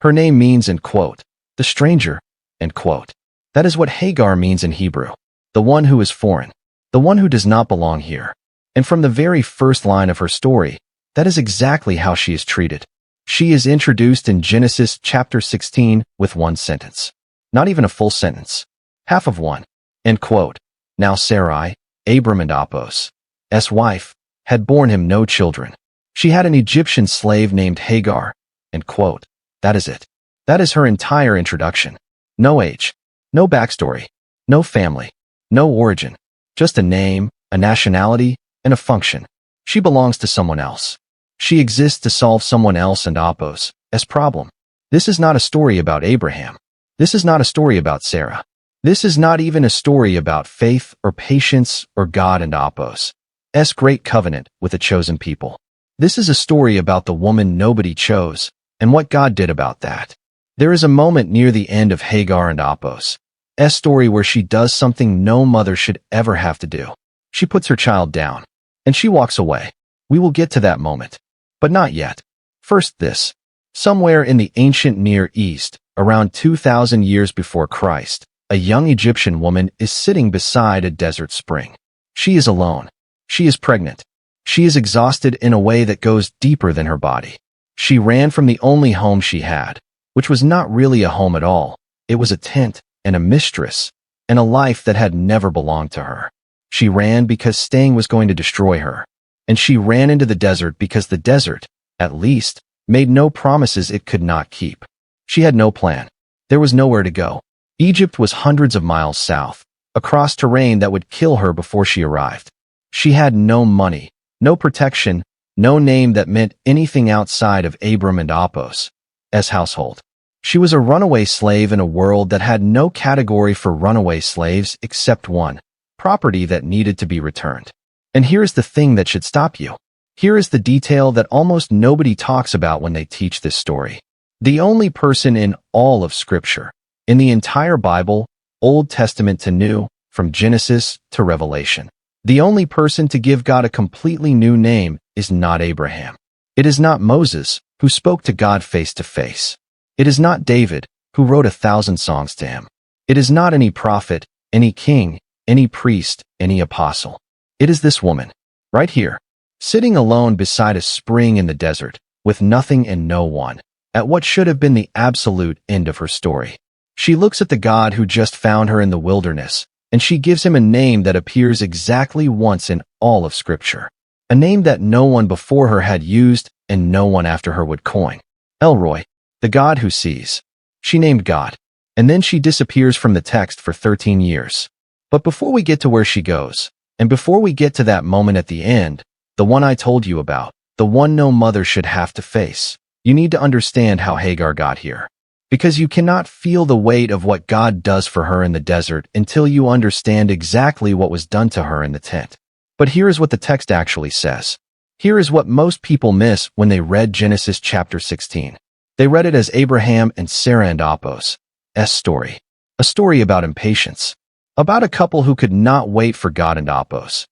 Her name means, end quote, the stranger, end quote. That is what Hagar means in Hebrew, the one who is foreign, the one who does not belong here. And from the very first line of her story, that is exactly how she is treated. She is introduced in Genesis chapter 16 with one sentence. Not even a full sentence. Half of one. End quote. Now Sarai, Abram and Apos' wife, had borne him no children. She had an Egyptian slave named Hagar. End quote. That is it. That is her entire introduction. No age. No backstory. No family. No origin. Just a name, a nationality, and a function. She belongs to someone else. She exists to solve someone else and Apos' problem. This is not a story about Abraham. This is not a story about Sarah. This is not even a story about faith or patience or God and Apos' great covenant with a chosen people. This is a story about the woman nobody chose and what God did about that. There is a moment near the end of Hagar and Apos' story where she does something no mother should ever have to do. She puts her child down, and she walks away. We will get to that moment. But not yet. First this. Somewhere in the ancient Near East, around 2,000 years before Christ, a young Egyptian woman is sitting beside a desert spring. She is alone. She is pregnant. She is exhausted in a way that goes deeper than her body. She ran from the only home she had, which was not really a home at all. It was a tent and a mistress and a life that had never belonged to her. She ran because staying was going to destroy her. And she ran into the desert because the desert, at least, made no promises it could not keep. She had no plan. There was nowhere to go. Egypt was hundreds of miles south, across terrain that would kill her before she arrived. She had no money, no protection, no name that meant anything outside of Abram and Apos' household. She was a runaway slave in a world that had no category for runaway slaves except one: property that needed to be returned. And here is the thing that should stop you. Here is the detail that almost nobody talks about when they teach this story. The only person in all of Scripture, in the entire Bible, Old Testament to New, from Genesis to Revelation, the only person to give God a completely new name is not Abraham. It is not Moses, who spoke to God face to face. It is not David, who wrote 1,000 songs to him. It is not any prophet, any king, any priest, any apostle. It is this woman, right here, sitting alone beside a spring in the desert, with nothing and no one, at what should have been the absolute end of her story. She looks at the God who just found her in the wilderness, and she gives him a name that appears exactly once in all of Scripture, a name that no one before her had used and no one after her would coin. Elroy, the God who sees. She named God, and then she disappears from the text for 13 years. But before we get to where she goes, and before we get to that moment at the end, the one I told you about, the one no mother should have to face, you need to understand how Hagar got here. Because you cannot feel the weight of what God does for her in the desert until you understand exactly what was done to her in the tent. But here is what the text actually says. Here is what most people miss when they read Genesis chapter 16. They read it as Abraham and Sarah and Apos' story. A story about impatience. About a couple who could not wait for God and Apos'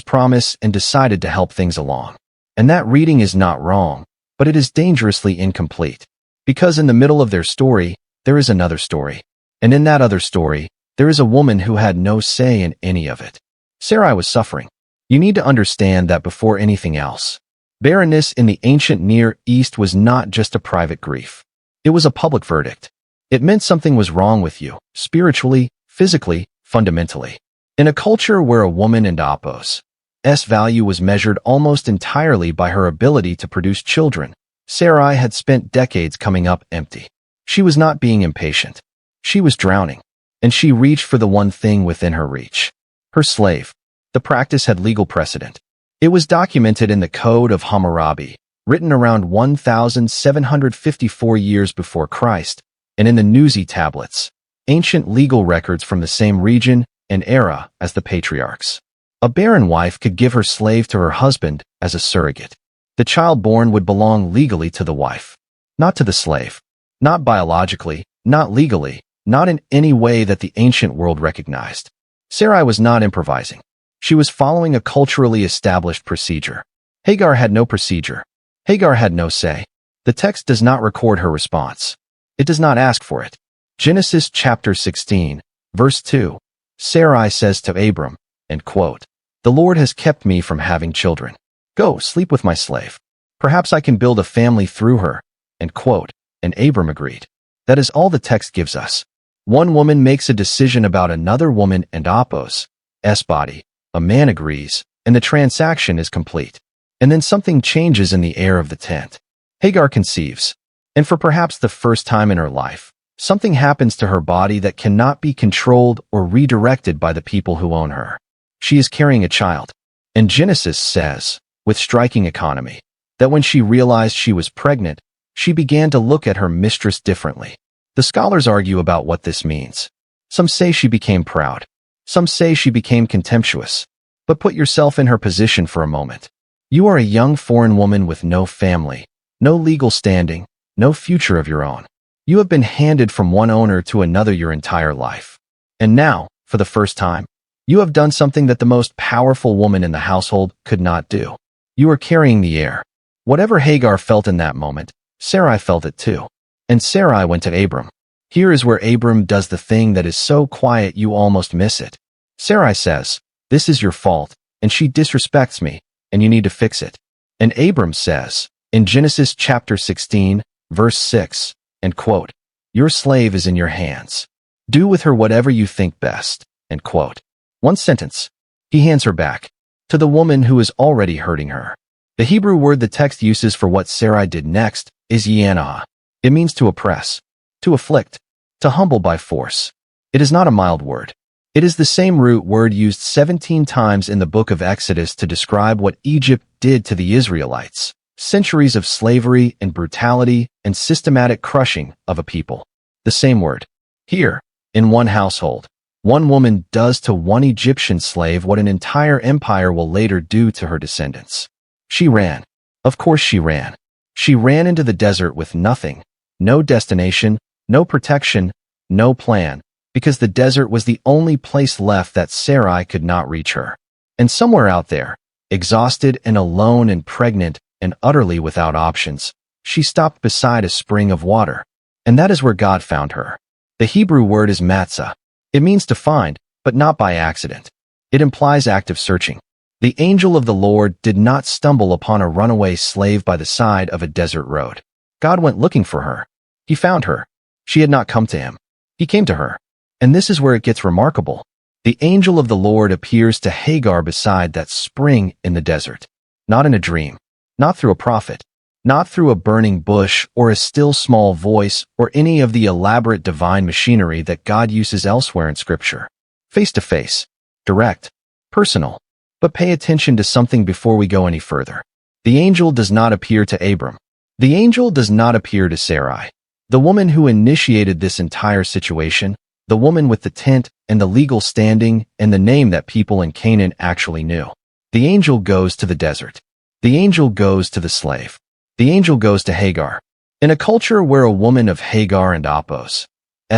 promise and decided to help things along. And that reading is not wrong, but it is dangerously incomplete. Because in the middle of their story, there is another story. And in that other story, there is a woman who had no say in any of it. Sarai was suffering. You need to understand that before anything else. Barrenness in the ancient Near East was not just a private grief. It was a public verdict. It meant something was wrong with you, spiritually, physically, fundamentally. In a culture where a woman and Apos' value was measured almost entirely by her ability to produce children, Sarai had spent decades coming up empty. She was not being impatient. She was drowning, and she reached for the one thing within her reach. Her slave. The practice had legal precedent. It was documented in the Code of Hammurabi, written around 1,754 years before Christ, and in the Nuzi tablets, ancient legal records from the same region and era as the patriarchs. A barren wife could give her slave to her husband as a surrogate. The child born would belong legally to the wife, not to the slave. Not biologically, not legally, not in any way that the ancient world recognized. Sarai was not improvising. She was following a culturally established procedure. Hagar had no procedure. Hagar had no say. The text does not record her response. It does not ask for it. Genesis chapter 16, verse 2. Sarai says to Abram, and quote, "The Lord has kept me from having children. Go, sleep with my slave. Perhaps I can build a family through her," and quote, and Abram agreed. That is all the text gives us. One woman makes a decision about another woman and Apos, S body. A man agrees, and the transaction is complete. And then something changes in the air of the tent. Hagar conceives, and for perhaps the first time in her life, something happens to her body that cannot be controlled or redirected by the people who own her. She is carrying a child. And Genesis says, with striking economy, that when she realized she was pregnant, she began to look at her mistress differently. The scholars argue about what this means. Some say she became proud. Some say she became contemptuous. But put yourself in her position for a moment. You are a young foreign woman with no family, no legal standing, no future of your own. You have been handed from one owner to another your entire life. And now, for the first time, you have done something that the most powerful woman in the household could not do. You are carrying the heir. Whatever Hagar felt in that moment, Sarai felt it too. And Sarai went to Abram. Here is where Abram does the thing that is so quiet you almost miss it. Sarai says, "This is your fault, and she disrespects me, and you need to fix it." And Abram says, in Genesis chapter 16, verse 6, and quote, "Your slave is in your hands. Do with her whatever you think best," and quote. One sentence. He hands her back to the woman who is already hurting her. The Hebrew word the text uses for what Sarai did next is yanah. It means to oppress, to afflict, to humble by force. It is not a mild word. It is the same root word used 17 times in the book of Exodus to describe what Egypt did to the Israelites. Centuries of slavery and brutality and systematic crushing of a people. The same word. Here, in one household, one woman does to one Egyptian slave what an entire empire will later do to her descendants. She ran. Of course she ran. She ran into the desert with nothing, no destination, no protection, no plan, because the desert was the only place left that Sarai could not reach her. And somewhere out there, exhausted and alone and pregnant and utterly without options, she stopped beside a spring of water. And that is where God found her. The Hebrew word is matzah. It means to find, but not by accident. It implies active searching. The angel of the Lord did not stumble upon a runaway slave by the side of a desert road. God went looking for her. He found her. She had not come to him. He came to her. And this is where it gets remarkable. The angel of the Lord appears to Hagar beside that spring in the desert. Not in a dream. Not through a prophet. Not through a burning bush or a still small voice or any of the elaborate divine machinery that God uses elsewhere in Scripture. Face to face. Direct. Personal. But pay attention to something before we go any further. The angel does not appear to Abram. The angel does not appear to Sarai. The woman who initiated this entire situation, the woman with the tent and the legal standing and the name that people in Canaan actually knew. The angel goes to the desert. The angel goes to the slave. The angel goes to Hagar. In a culture where a woman of Hagar and Apos'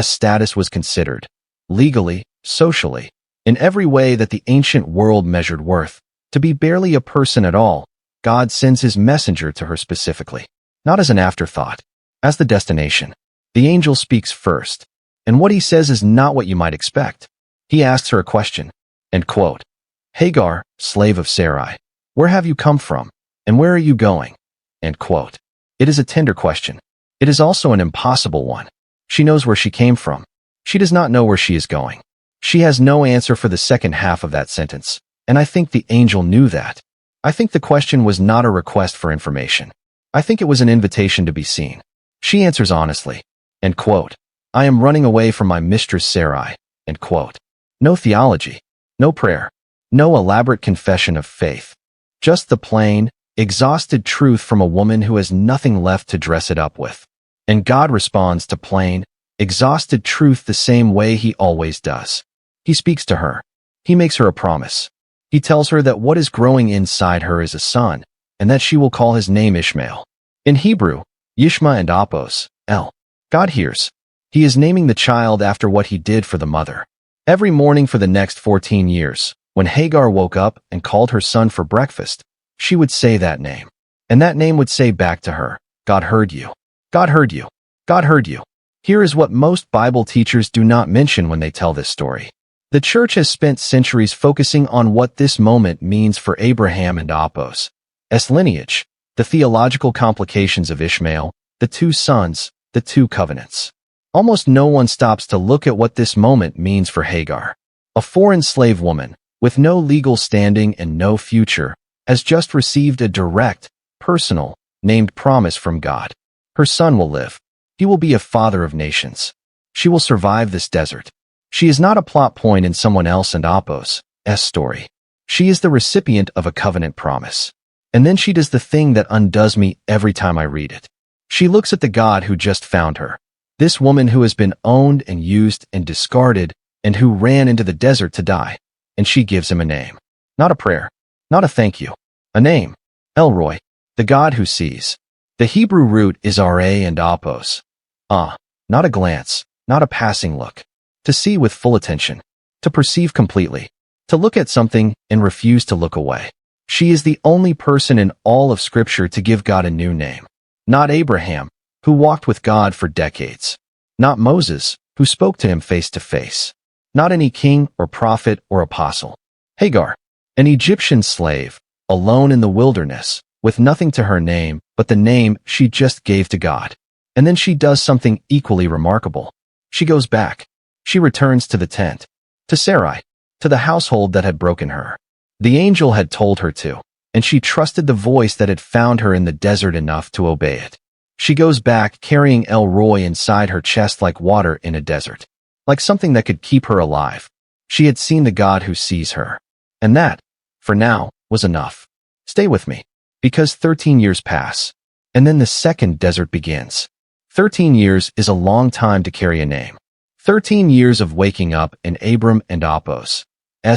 status was considered, legally, socially, in every way that the ancient world measured worth, to be barely a person at all, God sends his messenger to her specifically, not as an afterthought, as the destination. The angel speaks first, and what he says is not what you might expect. He asks her a question, and quote, "Hagar, slave of Sarai, where have you come from, and where are you going?" End quote. It is a tender question. It is also an impossible one. She knows where she came from. She does not know where she is going. She has no answer for the second half of that sentence, and I think the angel knew that. I think the question was not a request for information. I think it was an invitation to be seen. She answers honestly, and quote, "I am running away from my mistress Sarai," end quote. No theology, no prayer, no elaborate confession of faith. Just the plain, exhausted truth from a woman who has nothing left to dress it up with. And God responds to plain, exhausted truth the same way he always does. He speaks to her. He makes her a promise. He tells her that what is growing inside her is a son, and that she will call his name Ishmael. In Hebrew, Yishma and Apos, El. God hears. He is naming the child after what he did for the mother. Every morning for the next 14 years, when Hagar woke up and called her son for breakfast, she would say that name. And that name would say back to her, "God heard you. God heard you. God heard you." Here is what most Bible teachers do not mention when they tell this story. The church has spent centuries focusing on what this moment means for Abraham and Apos' lineage, the theological complications of Ishmael, the two sons, the two covenants. Almost no one stops to look at what this moment means for Hagar. A foreign slave woman, with no legal standing and no future, has just received a direct, personal, named promise from God. Her son will live. He will be a father of nations. She will survive this desert. She is not a plot point in someone else and Apos' story. She is the recipient of a covenant promise. And then she does the thing that undoes me every time I read it. She looks at the God who just found her. This woman who has been owned and used and discarded and who ran into the desert to die. And she gives him a name. Not a prayer. Not a thank you. A name. El Roi. The God who sees. The Hebrew root is Ra and Apos. Not a glance. Not a passing look. To see with full attention. To perceive completely. To look at something and refuse to look away. She is the only person in all of Scripture to give God a new name. Not Abraham, who walked with God for decades. Not Moses, who spoke to him face to face. Not any king or prophet or apostle. Hagar, an Egyptian slave, alone in the wilderness, with nothing to her name but the name she just gave to God. And then she does something equally remarkable. She goes back. She returns to the tent. To Sarai. To the household that had broken her. The angel had told her to, and she trusted the voice that had found her in the desert enough to obey it. She goes back carrying El Roi inside her chest like water in a desert. Like something that could keep her alive. She had seen the God who sees her. And that, for now, was enough. Stay with me. Because 13 years pass. And then the second desert begins. 13 years is a long time to carry a name. 13 years of waking up in Abram and Apos'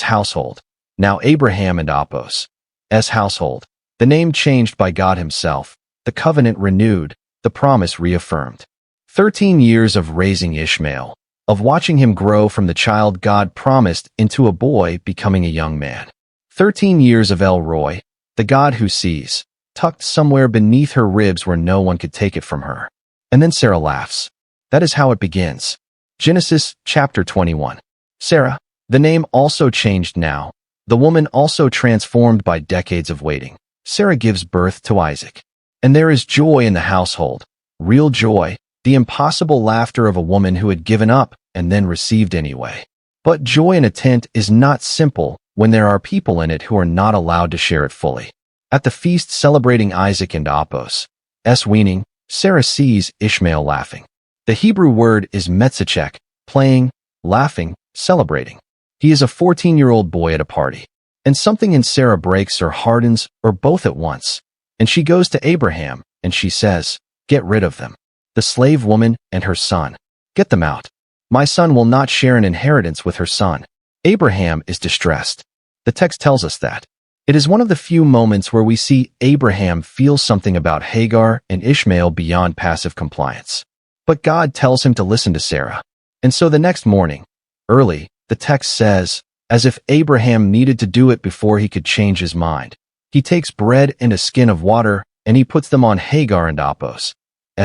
household. Now Abraham and Apos' household. The name changed by God himself. The covenant renewed. The promise reaffirmed. 13 years of raising Ishmael. Of watching him grow from the child God promised into a boy becoming a young man. 13 years of El Roi, the God who sees, tucked somewhere beneath her ribs where no one could take it from her. And then Sarah laughs. That is how it begins. Genesis chapter 21. Sarah, the name also changed now. The woman also transformed by decades of waiting. Sarah gives birth to Isaac. And there is joy in the household. Real joy. The impossible laughter of a woman who had given up and then received anyway. But joy in a tent is not simple when there are people in it who are not allowed to share it fully. At the feast celebrating Isaac and Apos' weaning, Sarah sees Ishmael laughing. The Hebrew word is metzachek, playing, laughing, celebrating. He is a 14-year-old boy at a party. And something in Sarah breaks or hardens or both at once. And she goes to Abraham and she says, "Get rid of them. The slave woman and her son. Get them out. My son will not share an inheritance with her son." Abraham is distressed. The text tells us that. It is one of the few moments where we see Abraham feel something about Hagar and Ishmael beyond passive compliance. But God tells him to listen to Sarah. And so the next morning, early, the text says, as if Abraham needed to do it before he could change his mind, he takes bread and a skin of water, and he puts them on Hagar and Apos'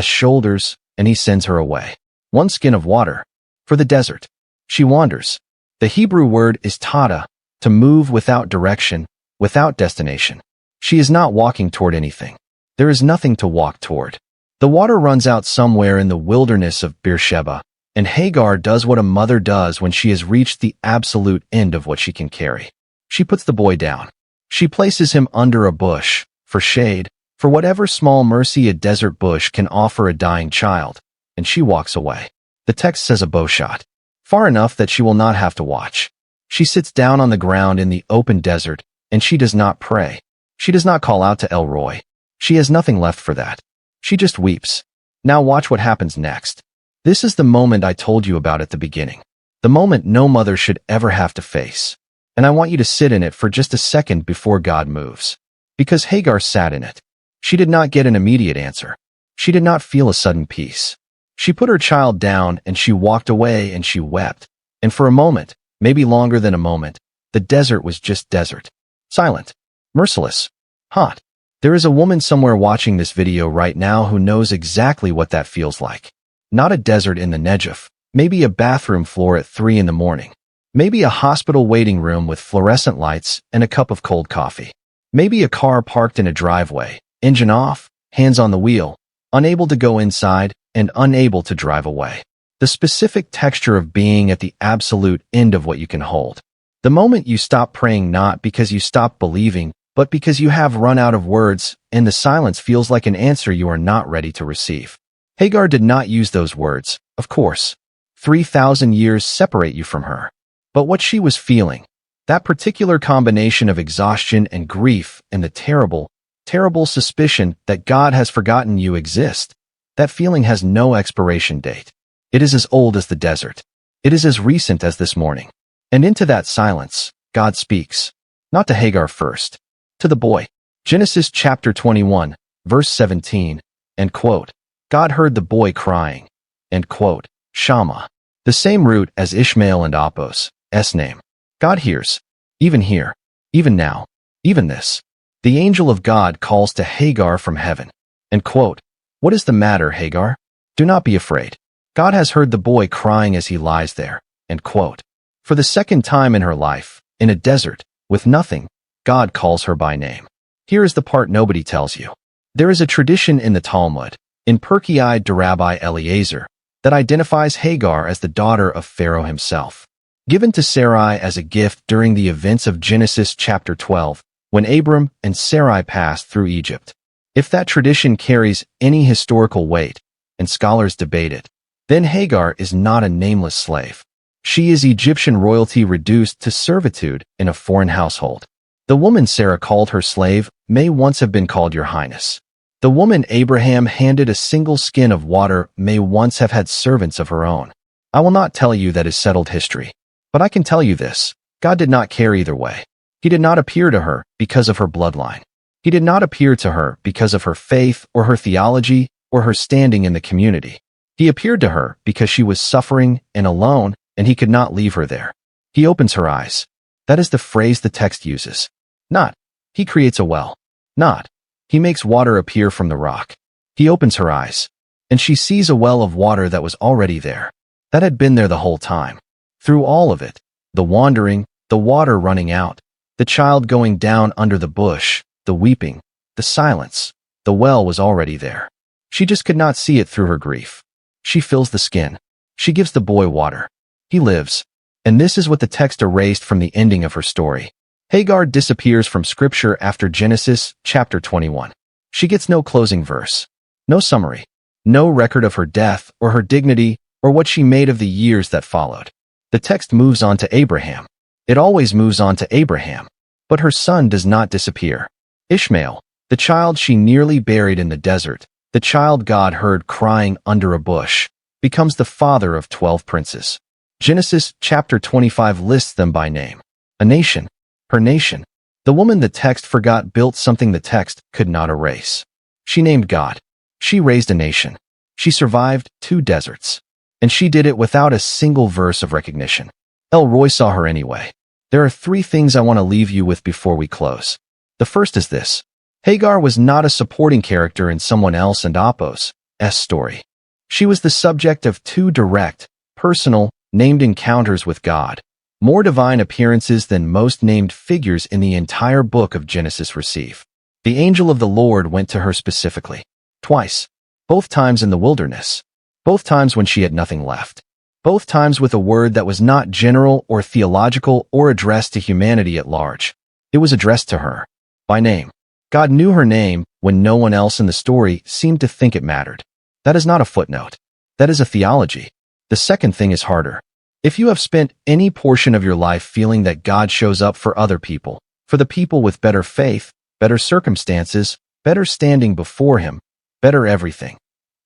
shoulders, and he sends her away. One skin of water. For the desert. She wanders. The Hebrew word is tada, to move without direction, without destination. She is not walking toward anything. There is nothing to walk toward. The water runs out somewhere in the wilderness of Beersheba, and Hagar does what a mother does when she has reached the absolute end of what she can carry. She puts the boy down. She places him under a bush, for shade, for whatever small mercy a desert bush can offer a dying child, and she walks away. The text says a bow shot. Far enough that she will not have to watch. She sits down on the ground in the open desert, and she does not pray. She does not call out to El Roi. She has nothing left for that. She just weeps. Now watch what happens next. This is the moment I told you about at the beginning. The moment no mother should ever have to face. And I want you to sit in it for just a second before God moves. Because Hagar sat in it. She did not get an immediate answer. She did not feel a sudden peace. She put her child down and she walked away and she wept. And for a moment, maybe longer than a moment, the desert was just desert. Silent. Merciless. Hot. There is a woman somewhere watching this video right now who knows exactly what that feels like. Not a desert in the Negev. Maybe a bathroom floor at 3 in the morning. Maybe a hospital waiting room with fluorescent lights and a cup of cold coffee. Maybe a car parked in a driveway, engine off, hands on the wheel, unable to go inside and unable to drive away. The specific texture of being at the absolute end of what you can hold. The moment you stop praying not because you stop believing, but because you have run out of words, and the silence feels like an answer you are not ready to receive. Hagar did not use those words, of course. 3,000 years separate you from her. But what she was feeling, that particular combination of exhaustion and grief and the terrible, terrible suspicion that God has forgotten you exist, that feeling has no expiration date. It is as old as the desert. It is as recent as this morning. And into that silence, God speaks. Not to Hagar first. To the boy. Genesis chapter 21, verse 17, end quote. God heard the boy crying. End quote. Shama. The same root as Ishmael and Apos, name. God hears. Even here. Even now. Even this. The angel of God calls to Hagar from heaven. End quote. What is the matter, Hagar? Do not be afraid. God has heard the boy crying as he lies there. End quote. For the second time in her life, in a desert, with nothing, God calls her by name. Here is the part nobody tells you. There is a tradition in the Talmud, in Pirkei Rabbi Eliezer, that identifies Hagar as the daughter of Pharaoh himself, given to Sarai as a gift during the events of Genesis chapter 12, when Abram and Sarai passed through Egypt. If that tradition carries any historical weight, and scholars debate it, then Hagar is not a nameless slave. She is Egyptian royalty reduced to servitude in a foreign household. The woman Sarah called her slave may once have been called Your Highness. The woman Abraham handed a single skin of water may once have had servants of her own. I will not tell you that is settled history. But I can tell you this, God did not care either way. He did not appear to her because of her bloodline. He did not appear to her because of her faith or her theology or her standing in the community. He appeared to her because she was suffering and alone, and he could not leave her there. He opens her eyes. That is the phrase the text uses. Not, he creates a well. Not, he makes water appear from the rock. He opens her eyes, and she sees a well of water that was already there, that had been there the whole time. Through all of it, the wandering, the water running out, the child going down under the bush, the weeping, the silence, the well was already there. She just could not see it through her grief. She fills the skin. She gives the boy water. He lives. And this is what the text erased from the ending of her story. Hagar disappears from Scripture after Genesis chapter 21. She gets no closing verse, no summary, no record of her death or her dignity or what she made of the years that followed. The text moves on to Abraham. It always moves on to Abraham. But her son does not disappear. Ishmael, the child she nearly buried in the desert, the child God heard crying under a bush, becomes the father of 12 princes. Genesis chapter 25 lists them by name. A nation. Her nation. The woman the text forgot built something the text could not erase. She named God. She raised a nation. She survived 2 deserts. And she did it without a single verse of recognition. El Roy saw her anyway. There are 3 things I want to leave you with before we close. The first is this. Hagar was not a supporting character in someone else and Apos' story. She was the subject of 2 direct, personal, named encounters with God. More divine appearances than most named figures in the entire book of Genesis receive. The angel of the Lord went to her specifically. Twice. Both times in the wilderness. Both times when she had nothing left. Both times with a word that was not general or theological or addressed to humanity at large. It was addressed to her. By name. God knew her name when no one else in the story seemed to think it mattered. That is not a footnote. That is a theology. The second thing is harder. If you have spent any portion of your life feeling that God shows up for other people, for the people with better faith, better circumstances, better standing before him, better everything.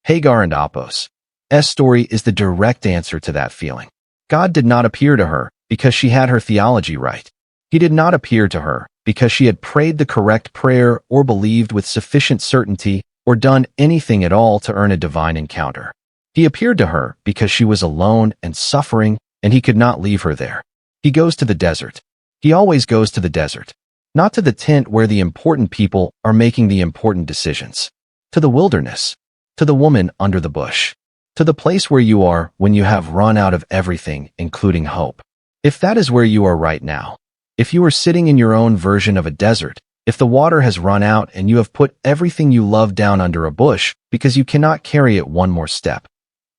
Hagar and Apos' story is the direct answer to that feeling. God did not appear to her because she had her theology right. He did not appear to her because she had prayed the correct prayer or believed with sufficient certainty or done anything at all to earn a divine encounter. He appeared to her because she was alone and suffering, and he could not leave her there. He goes to the desert. He always goes to the desert. Not to the tent where the important people are making the important decisions. To the wilderness. To the woman under the bush. to the place where you are when you have run out of everything, including hope. If that is where you are right now, if you are sitting in your own version of a desert, if the water has run out and you have put everything you love down under a bush because you cannot carry it one more step,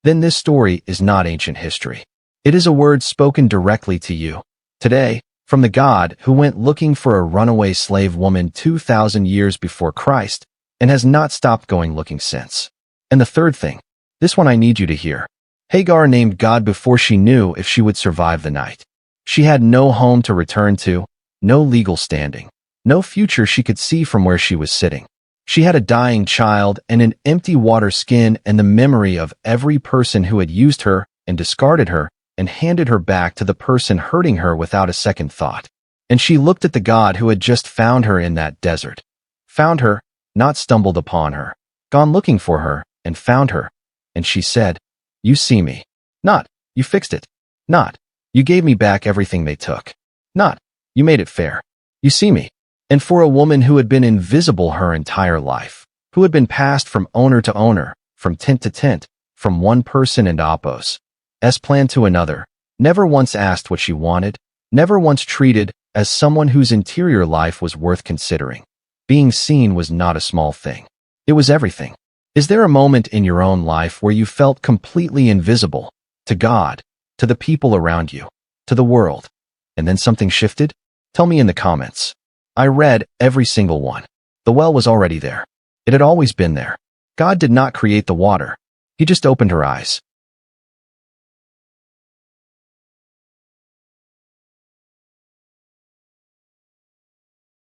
then this story is not ancient history. It is a word spoken directly to you today from the God who went looking for a runaway slave woman 2,000 years before Christ and has not stopped going looking since. And the third thing, this one I need you to hear. Hagar named God before she knew if she would survive the night. She had no home to return to, no legal standing, no future she could see from where she was sitting. She had a dying child and an empty water skin and the memory of every person who had used her and discarded her and handed her back to the person hurting her without a second thought. And she looked at the God who had just found her in that desert. Found her, not stumbled upon her. Gone looking for her, and found her. And she said, "You see me." Not, "You fixed it." Not, "You gave me back everything they took." Not, "You made it fair." "You see me." And for a woman who had been invisible her entire life, who had been passed from owner to owner, from tent to tent, from one person and Apos' plan to another, never once asked what she wanted, never once treated as someone whose interior life was worth considering. Being seen was not a small thing. It was everything. Is there a moment in your own life where you felt completely invisible to God, to the people around you, to the world, and then something shifted? Tell me in the comments. I read every single one. The well was already there. It had always been there. God did not create the water. He just opened her eyes.